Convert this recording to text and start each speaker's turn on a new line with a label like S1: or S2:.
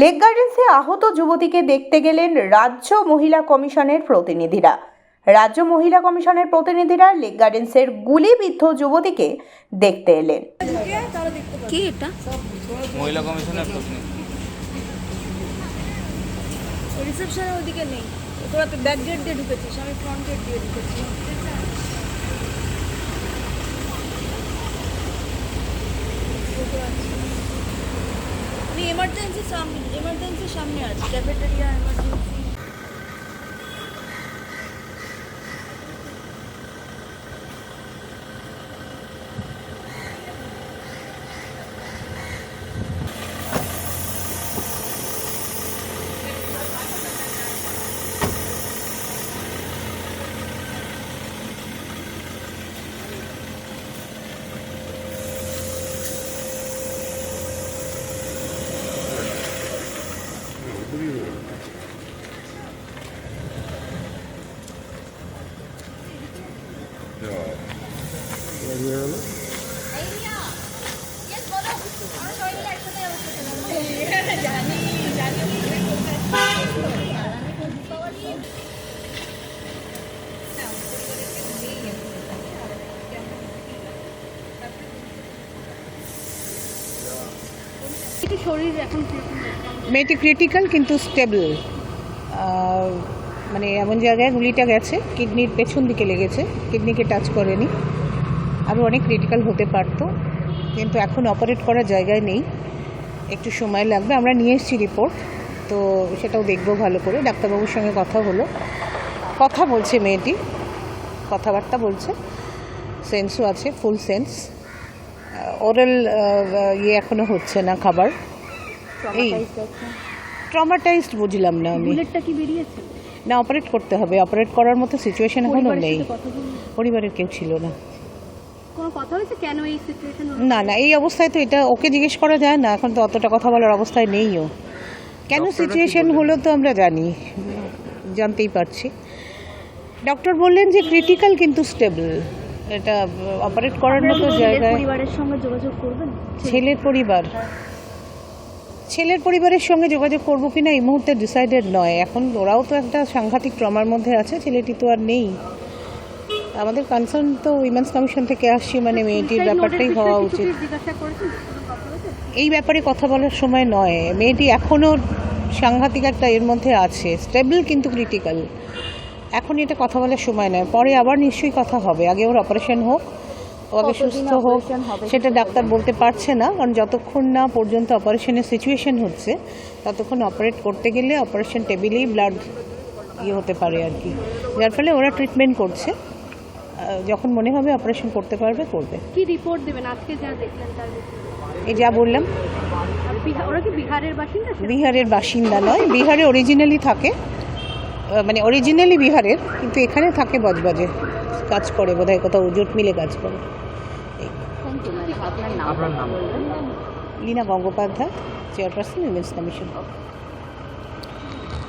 S1: Lake গার্ডেন্সে আহত যুবতীকে দেখতে গেলেন রাজ্য মহিলা কমিশনের প্রতিনিধিরা। রাজ্য মহিলা কমিশনের প্রতিনিধিরা লেক গার্ডেন্সের গুলিবিদ্ধ যুবতীকে দেখতে এলেন।
S2: কে এটা?
S3: মহিলা কমিশনের প্রতিনিধি।
S2: রিসেপশনের ওইদিকে নেই, তোরা তো ব্যাক গেট দিয়ে ঢুকেছিস, আমি ফ্রন্ট গেট দিয়ে ঢুকেছি। আমি এমার্জেন্সির সামনে আছি, ক্যাফেটেরিয়া এমার্জেন্সি। শরীর এখন
S4: মেয়েটি ক্রিটিক্যাল কিন্তু স্টেবল। মানে এমন জায়গায় গুলিটা গেছে, কিডনির পেছন দিকে লেগেছে, কিডনিকে টাচ করেনি। আরও অনেক ক্রিটিক্যাল হতে পারতো, কিন্তু এখন অপারেট করার জায়গায় নেই, একটু সময় লাগবে। আমরা নিয়ে এসেছি রিপোর্ট, তো সেটাও দেখবো ভালো করে। ডাক্তারবাবুর সঙ্গে কথা বলছে মেয়েটি, কথাবার্তা বলছে, সেন্সও আছে, ফুল সেন্স। ওরাল এখনো হচ্ছে না খাবার। এই ট্রমাটাইজড বুঝলাম না আমি।
S2: বুলেটটা কি বেরিয়েছে?
S4: না, অপারেট করতে হবে, অপারেট করার মতো সিচুয়েশন এখনো নেই। পরিবারের কেউ ছিল না।
S2: কোনো কথা হয়েছে কেন এই সিচুয়েশন?
S4: না, এই অবস্থায় তো এটা ওকে জিজ্ঞেস করা যায় না, এখন তো অতটা কথা বলার অবস্থায় নেই ও। কেন সিচুয়েশন হলো তো আমরা জানতেই পারছি। ডক্টর বললেন যে ক্রিটিক্যাল কিন্তু স্টেবল, এটা অপারেট করার মতো জায়গায়।
S2: পরিবারের সঙ্গে যোগাযোগ করবেন?
S4: ছেলের পরিবারের সঙ্গে যোগাযোগ করবো কিনা এই মুহূর্তে ডিসাইডেড নয়। এখন ওরাও তো একটা সাংঘাতিক ট্রমার মধ্যে আছে, ছেলেটি তো আর নেই। আমাদের কনসার্ন তো উইমেন্স কমিশন থেকে আসছি, মানে মেয়েটির ব্যাপারটাই হওয়া উচিত। এই ব্যাপারে কথা বলার সময় নয়। মেয়েটি এখনও সাংঘাতিক একটা এর মধ্যে আছে, স্টেবল কিন্তু ক্রিটিক্যাল। এখন এটা কথা বলার সময় নয়, পরে আবার নিশ্চয়ই কথা হবে। আগে ওর অপারেশন হোক, ও আগে সুস্থ হোক, সেটা ডাক্তার বলতে পারছে না, কারণ যতক্ষণ না পর্যন্ত অপারেশনের সিচুয়েশন হচ্ছে ততক্ষণ অপারেট করতে গেলে অপারেশন টেবিলেই ব্লাড হতে পারে আর কি। যার ফলে ওরা ট্রিটমেন্ট করছে, যখন মনে হবে অপারেশন করতে পারবে করবে।
S2: কি রিপোর্ট দেবেন আজকে যা দেখলেন তার?
S4: এই যা বললাম।
S2: ওরা কি বিহারের বাসিন্দা?
S4: বিহারের বাসিন্দা নয়, বিহারে অরিজিনালি থাকে, মানে অরিজিনালি বিহারের, কিন্তু এখানে থাকে বজবজে কাজ করে, বোধহয় কোথাও জোট মিলে কাজ করে।
S3: আপনার নাম?
S4: Leena Gangopadhyay, chairperson women's commission.